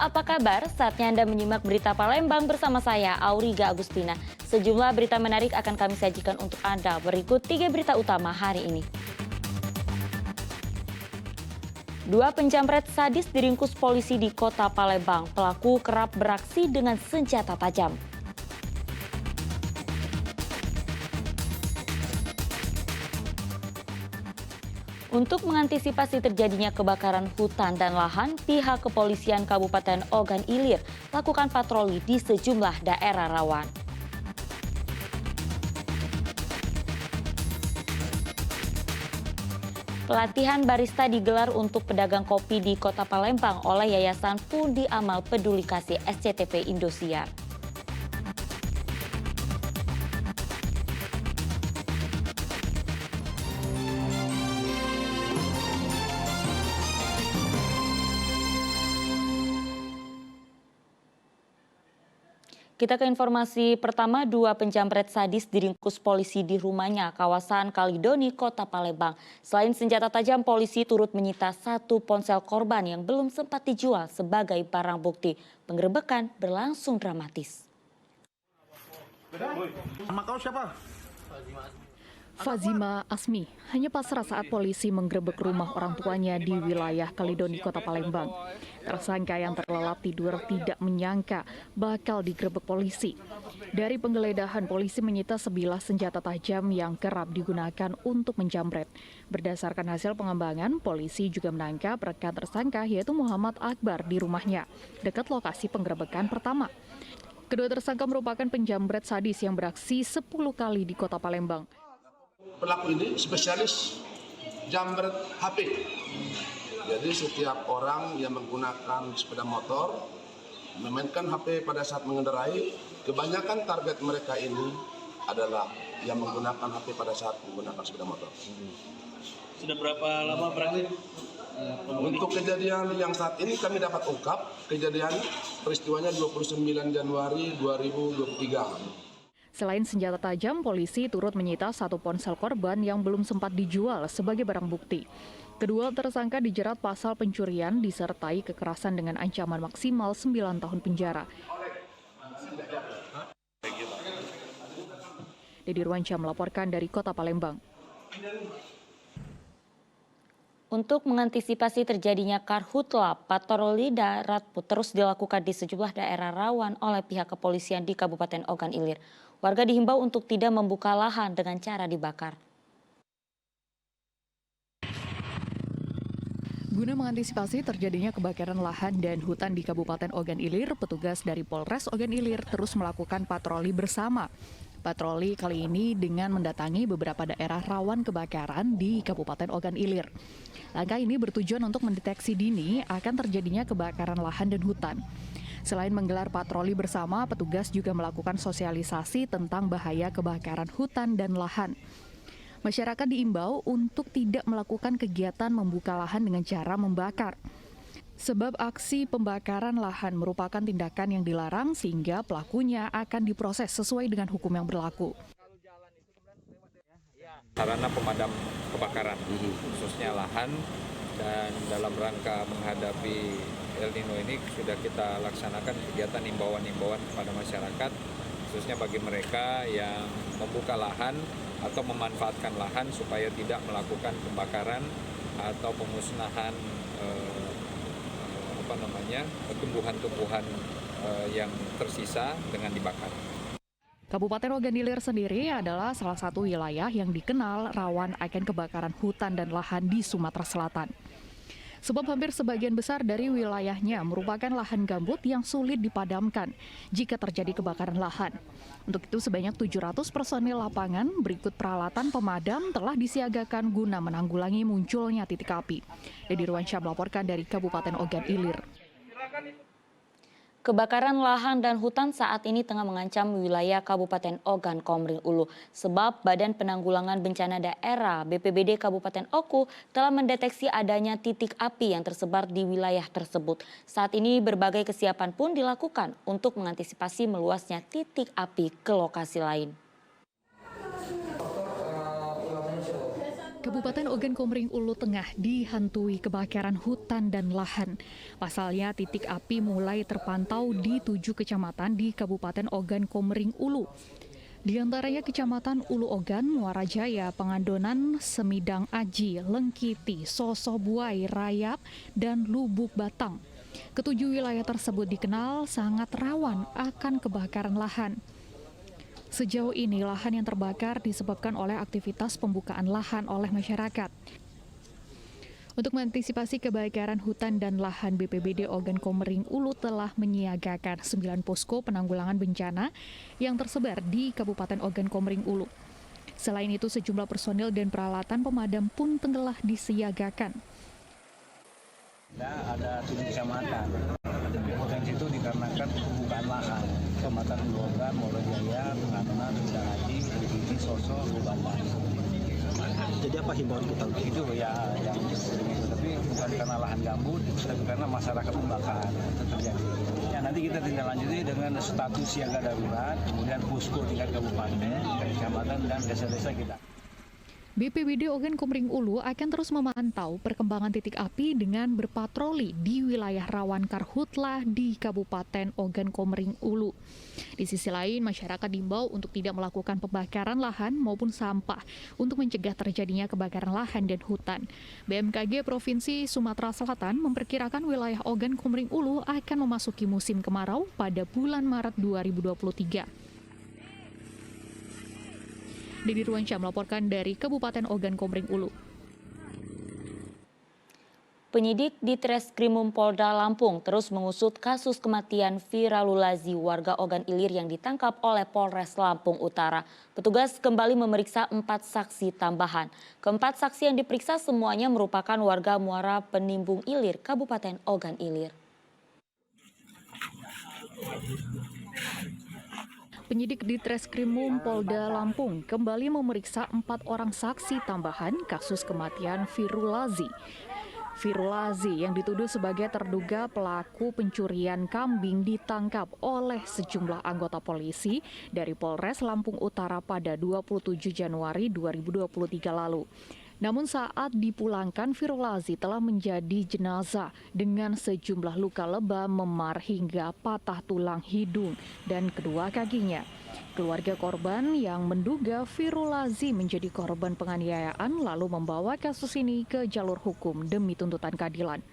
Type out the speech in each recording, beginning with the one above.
apa kabar? Saatnya Anda menyimak berita Palembang bersama saya, Auriga Agustina. Sejumlah berita menarik akan kami sajikan untuk Anda. Berikut 3 berita utama hari ini. 2 penjamret sadis diringkus polisi di kota Palembang. Pelaku kerap beraksi dengan senjata tajam. Untuk mengantisipasi terjadinya kebakaran hutan dan lahan, pihak kepolisian Kabupaten Ogan Ilir lakukan patroli di sejumlah daerah rawan. Pelatihan barista digelar untuk pedagang kopi di Kota Palembang oleh Yayasan Pundi Amal Peduli Kasih SCTP Indosiar. Kita ke informasi pertama, 2 penjamret sadis diringkus polisi di rumahnya, kawasan Kalidoni, Kota Palembang. Selain senjata tajam, polisi turut menyita 1 ponsel korban yang belum sempat dijual sebagai barang bukti. Penggerebekan berlangsung dramatis. Nama kau siapa? Fazima Asmi hanya pasrah saat polisi menggerebek rumah orang tuanya di wilayah Kalidoni, Kota Palembang. Tersangka yang terlelap tidur tidak menyangka bakal digerebek polisi. Dari penggeledahan, polisi menyita sebilah senjata tajam yang kerap digunakan untuk menjamret. Berdasarkan hasil pengembangan, polisi juga menangkap rekan tersangka yaitu Muhammad Akbar di rumahnya, dekat lokasi penggerebekan pertama. Kedua tersangka merupakan penjamret sadis yang beraksi 10 kali di Kota Palembang. Pelaku ini spesialis jambret HP. Jadi setiap orang yang menggunakan sepeda motor memainkan HP pada saat mengendarai, kebanyakan target mereka ini adalah yang menggunakan HP pada saat menggunakan sepeda motor. Sudah berapa lama berarti? Untuk kejadian yang saat ini kami dapat ungkap, kejadian peristiwanya 29 Januari 2023. Selain senjata tajam, polisi turut menyita 1 ponsel korban yang belum sempat dijual sebagai barang bukti. Kedua tersangka dijerat pasal pencurian disertai kekerasan dengan ancaman maksimal 9 tahun penjara. Dedi Ruansyah melaporkan dari Kota Palembang. Untuk mengantisipasi terjadinya karhutla, patroli darat terus dilakukan di sejumlah daerah rawan oleh pihak kepolisian di Kabupaten Ogan Ilir. Warga dihimbau untuk tidak membuka lahan dengan cara dibakar. Guna mengantisipasi terjadinya kebakaran lahan dan hutan di Kabupaten Ogan Ilir, petugas dari Polres Ogan Ilir terus melakukan patroli bersama. Patroli kali ini dengan mendatangi beberapa daerah rawan kebakaran di Kabupaten Ogan Ilir. Langkah ini bertujuan untuk mendeteksi dini akan terjadinya kebakaran lahan dan hutan. Selain menggelar patroli bersama, petugas juga melakukan sosialisasi tentang bahaya kebakaran hutan dan lahan. Masyarakat diimbau untuk tidak melakukan kegiatan membuka lahan dengan cara membakar. Sebab aksi pembakaran lahan merupakan tindakan yang dilarang sehingga pelakunya akan diproses sesuai dengan hukum yang berlaku. Sarana pemadam kebakaran, khususnya lahan, dan dalam rangka menghadapi El Nino ini sudah kita laksanakan kegiatan himbauan-himbauan kepada masyarakat, khususnya bagi mereka yang membuka lahan atau memanfaatkan lahan supaya tidak melakukan pembakaran atau pemusnahan tumbuhan-tumbuhan yang tersisa dengan dibakar. Kabupaten Ogan Ilir sendiri adalah salah satu wilayah yang dikenal rawan akan kebakaran hutan dan lahan di Sumatera Selatan. Sebab hampir sebagian besar dari wilayahnya merupakan lahan gambut yang sulit dipadamkan jika terjadi kebakaran lahan. Untuk itu sebanyak 700 personil lapangan berikut peralatan pemadam telah disiagakan guna menanggulangi munculnya titik api. Dedi Ruansyah melaporkan dari Kabupaten Ogan Ilir. Kebakaran lahan dan hutan saat ini tengah mengancam wilayah Kabupaten Ogan Komering Ulu. Sebab Badan Penanggulangan Bencana Daerah BPBD Kabupaten Oku telah mendeteksi adanya titik api yang tersebar di wilayah tersebut. Saat ini berbagai kesiapan pun dilakukan untuk mengantisipasi meluasnya titik api ke lokasi lain. Kabupaten Ogan Komering Ulu Tengah dihantui kebakaran hutan dan lahan. Pasalnya titik api mulai terpantau di 7 kecamatan di Kabupaten Ogan Komering Ulu. Di antaranya Kecamatan Ulu Ogan, Muara Jaya, Pangandonan, Semidang Aji, Lengkiti, Sosobuai, Rayap, dan Lubuk Batang. Ketujuh wilayah tersebut dikenal sangat rawan akan kebakaran lahan. Sejauh ini, lahan yang terbakar disebabkan oleh aktivitas pembukaan lahan oleh masyarakat. Untuk mengantisipasi kebakaran hutan dan lahan, BPBD Ogan Komering Ulu telah menyiagakan 9 posko penanggulangan bencana yang tersebar di Kabupaten Ogan Komering Ulu. Selain itu, sejumlah personil dan peralatan pemadam pun telah disiagakan. Ada 7 kecamatan. Potensi itu dikarenakan pembukaan lahan. Kecamatan Ulu Ogan, Muara Jaya, Pangandonan, Semidang Aji, Lengkiti, Soso, Lubuk Batang. Jadi apa himbauan kita untuk itu ya yang tapi bukan karena lahan gambut, tapi karena masyarakat membakar itu terjadi. Ya nanti kita tindak lanjuti dengan status siaga darurat, kemudian posko tingkat kabupaten, kecamatan dan desa-desa kita. BPBD Ogan Komering Ulu akan terus memantau perkembangan titik api dengan berpatroli di wilayah rawan karhutlah di Kabupaten Ogan Komering Ulu. Di sisi lain, masyarakat diimbau untuk tidak melakukan pembakaran lahan maupun sampah untuk mencegah terjadinya kebakaran lahan dan hutan. BMKG Provinsi Sumatera Selatan memperkirakan wilayah Ogan Komering Ulu akan memasuki musim kemarau pada bulan Maret 2023. Didi Ruansyah melaporkan dari Kabupaten Ogan Komering Ulu. Penyidik di Treskrimum Polda Lampung terus mengusut kasus kematian Vira Lulazi, warga Ogan Ilir yang ditangkap oleh Polres Lampung Utara. Petugas kembali memeriksa 4 saksi tambahan. Keempat saksi yang diperiksa semuanya merupakan warga Muara Penimbung Ilir, Kabupaten Ogan Ilir. Penyidik di Treskrimum Polda Lampung kembali memeriksa 4 orang saksi tambahan kasus kematian Firulazi. Firulazi yang dituduh sebagai terduga pelaku pencurian kambing ditangkap oleh sejumlah anggota polisi dari Polres Lampung Utara pada 27 Januari 2023 lalu. Namun saat dipulangkan, Firulazi telah menjadi jenazah dengan sejumlah luka lebam, memar hingga patah tulang hidung dan kedua kakinya. Keluarga korban yang menduga Firulazi menjadi korban penganiayaan lalu membawa kasus ini ke jalur hukum demi tuntutan keadilan.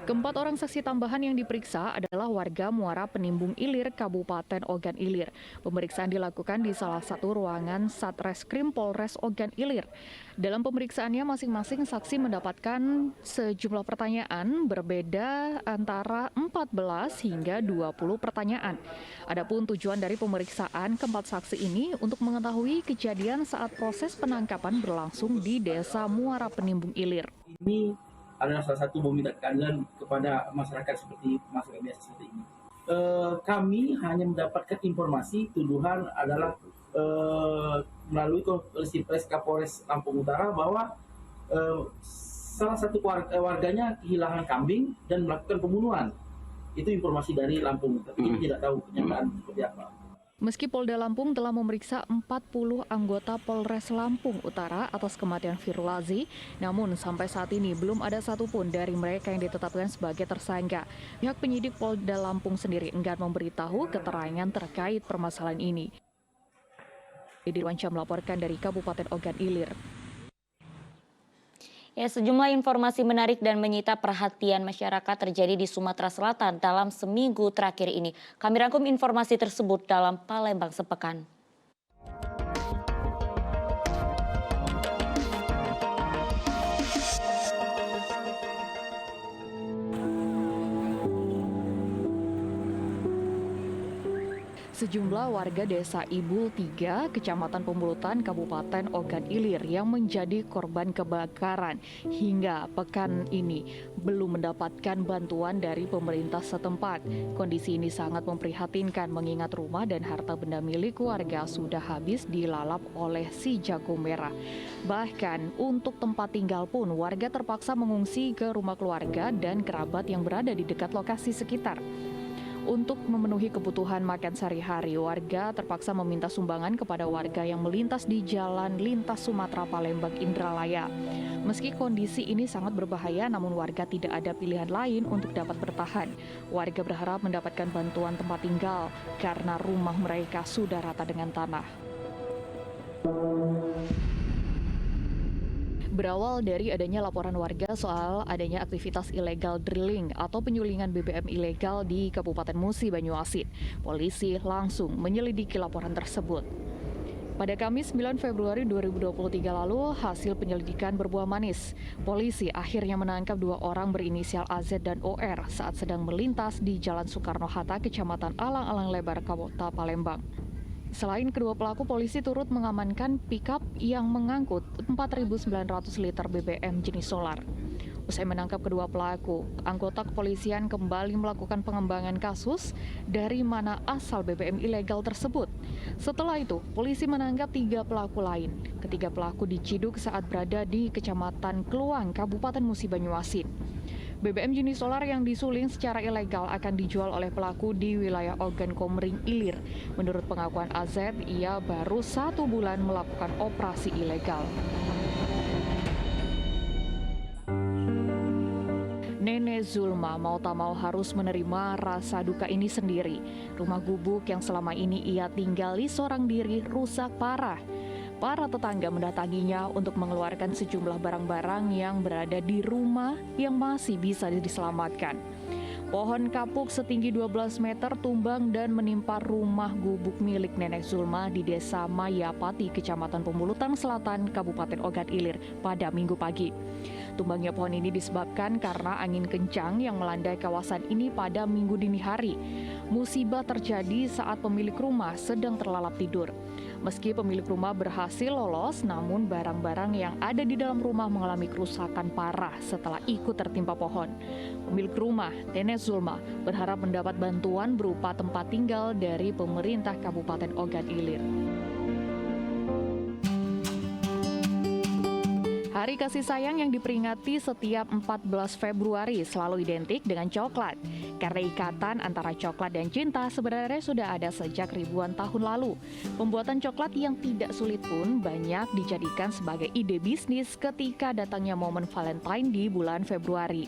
Keempat orang saksi tambahan yang diperiksa adalah warga Muara Penimbung Ilir, Kabupaten Ogan Ilir. Pemeriksaan dilakukan di salah satu ruangan Satreskrim Polres Ogan Ilir. Dalam pemeriksaannya, masing-masing saksi mendapatkan sejumlah pertanyaan berbeda antara 14 hingga 20 pertanyaan. Adapun tujuan dari pemeriksaan keempat saksi ini untuk mengetahui kejadian saat proses penangkapan berlangsung di Desa Muara Penimbung Ilir. Ini adalah salah satu meminta keadilan kepada masyarakat biasa seperti ini. Kami hanya mendapatkan informasi tuduhan adalah melalui konferensi pers Kapolres Lampung Utara bahwa salah satu warganya kehilangan kambing dan melakukan pembunuhan. Itu informasi dari Lampung, tapi kita tidak tahu kenyataan seperti apa. Meski Polda Lampung telah memeriksa 40 anggota Polres Lampung Utara atas kematian Firulazi, namun sampai saat ini belum ada satupun dari mereka yang ditetapkan sebagai tersangka. Pihak penyidik Polda Lampung sendiri enggan memberitahu keterangan terkait permasalahan ini. Didi Ruansyah melaporkan dari Kabupaten Ogan Ilir. Ya, sejumlah informasi menarik dan menyita perhatian masyarakat terjadi di Sumatera Selatan dalam seminggu terakhir ini. Kami rangkum informasi tersebut dalam Palembang Sepekan. Sejumlah warga desa Ibul 3, Kecamatan Pemulutan, Kabupaten Ogan Ilir yang menjadi korban kebakaran hingga pekan ini belum mendapatkan bantuan dari pemerintah setempat. Kondisi ini sangat memprihatinkan mengingat rumah dan harta benda milik warga sudah habis dilalap oleh si jago merah. Bahkan untuk tempat tinggal pun warga terpaksa mengungsi ke rumah keluarga dan kerabat yang berada di dekat lokasi sekitar. Untuk memenuhi kebutuhan makan sehari-hari, warga terpaksa meminta sumbangan kepada warga yang melintas di Jalan Lintas Sumatera Palembang Indralaya. Meski kondisi ini sangat berbahaya, namun warga tidak ada pilihan lain untuk dapat bertahan. Warga berharap mendapatkan bantuan tempat tinggal karena rumah mereka sudah rata dengan tanah. Berawal dari adanya laporan warga soal adanya aktivitas ilegal drilling atau penyulingan BBM ilegal di Kabupaten Musi Banyuasin, polisi langsung menyelidiki laporan tersebut. Pada Kamis 9 Februari 2023 lalu, hasil penyelidikan berbuah manis. Polisi akhirnya menangkap 2 orang berinisial AZ dan OR saat sedang melintas di Jalan Soekarno-Hatta, Kecamatan Alang-Alang Lebar, Kota Palembang. Selain kedua pelaku, polisi turut mengamankan pickup yang mengangkut 4.900 liter BBM jenis solar. Usai menangkap kedua pelaku, anggota kepolisian kembali melakukan pengembangan kasus dari mana asal BBM ilegal tersebut. Setelah itu, polisi menangkap 3 pelaku lain. Ketiga pelaku diciduk saat berada di Kecamatan Kluang, Kabupaten Musi Banyuasin. BBM jenis solar yang disuling secara ilegal akan dijual oleh pelaku di wilayah Ogan Komering Ilir. Menurut pengakuan AZ, ia baru 1 bulan melakukan operasi ilegal. Nenek Zulma mau tak mau harus menerima rasa duka ini sendiri. Rumah gubuk yang selama ini ia tinggali seorang diri rusak parah. Para tetangga mendatanginya untuk mengeluarkan sejumlah barang-barang yang berada di rumah yang masih bisa diselamatkan. Pohon kapuk setinggi 12 meter tumbang dan menimpa rumah gubuk milik Nenek Zulma di Desa Mayapati, Kecamatan Pemulutan Selatan, Kabupaten Ogan Ilir pada Minggu pagi. Tumbangnya pohon ini disebabkan karena angin kencang yang melandai kawasan ini pada Minggu dini hari. Musibah terjadi saat pemilik rumah sedang terlalap tidur. Meski pemilik rumah berhasil lolos, namun barang-barang yang ada di dalam rumah mengalami kerusakan parah setelah ikut tertimpa pohon. Pemilik rumah, Nenek Zulma, berharap mendapat bantuan berupa tempat tinggal dari pemerintah Kabupaten Ogan Ilir. Hari kasih sayang yang diperingati setiap 14 Februari selalu identik dengan coklat. Karena ikatan antara coklat dan cinta sebenarnya sudah ada sejak ribuan tahun lalu. Pembuatan coklat yang tidak sulit pun banyak dijadikan sebagai ide bisnis ketika datangnya momen Valentine di bulan Februari.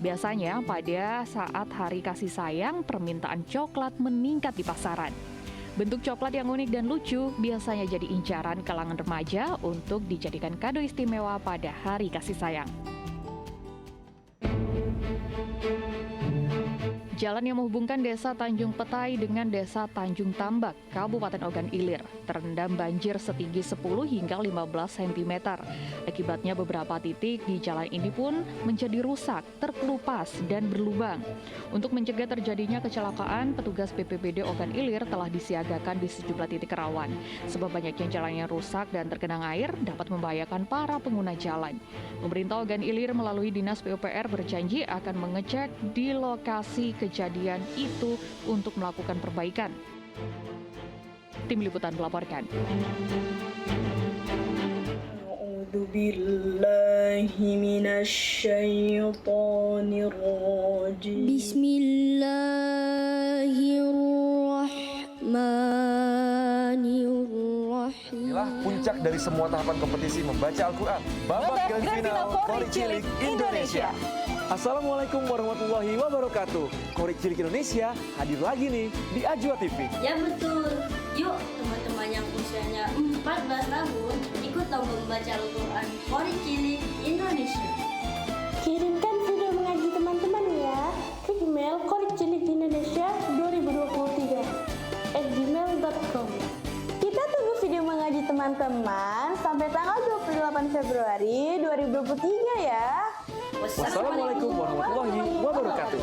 Biasanya pada saat hari kasih sayang, permintaan coklat meningkat di pasaran. Bentuk coklat yang unik dan lucu biasanya jadi incaran kalangan remaja untuk dijadikan kado istimewa pada hari kasih sayang. Jalan yang menghubungkan Desa Tanjung Petai dengan Desa Tanjung Tambak, Kabupaten Ogan Ilir, terendam banjir setinggi 10 hingga 15 cm. Akibatnya beberapa titik di jalan ini pun menjadi rusak, terkelupas, dan berlubang. Untuk mencegah terjadinya kecelakaan, petugas BPBD Ogan Ilir telah disiagakan di sejumlah titik rawan. Sebab banyaknya jalan yang rusak dan tergenang air dapat membahayakan para pengguna jalan. Pemerintah Ogan Ilir melalui Dinas PUPR berjanji akan mengecek di lokasi kejadian itu untuk melakukan perbaikan. Tim Liputan melaporkan. A'udzu billahi minasyaitonir rajim. Bismillahirrahmanirrahim. Inilah puncak dari semua tahapan kompetisi membaca Al-Quran. Babak Grand Final Qorik Cilik Indonesia. Assalamualaikum warahmatullahi wabarakatuh. Qorik Cilik Indonesia hadir lagi nih di Ajwa TV. Ya betul. Yuk teman-teman yang usianya 14 tahun ikut lomba membaca Al-Quran Qorik Cilik Indonesia. Kirimkan video mengaji teman-teman ya ke email qorikcilik2023@gmail.com. Kita tunggu video mengaji teman-teman sampai tanggal 28 Februari 2023 ya. Wassalamualaikum warahmatullahi wabarakatuh.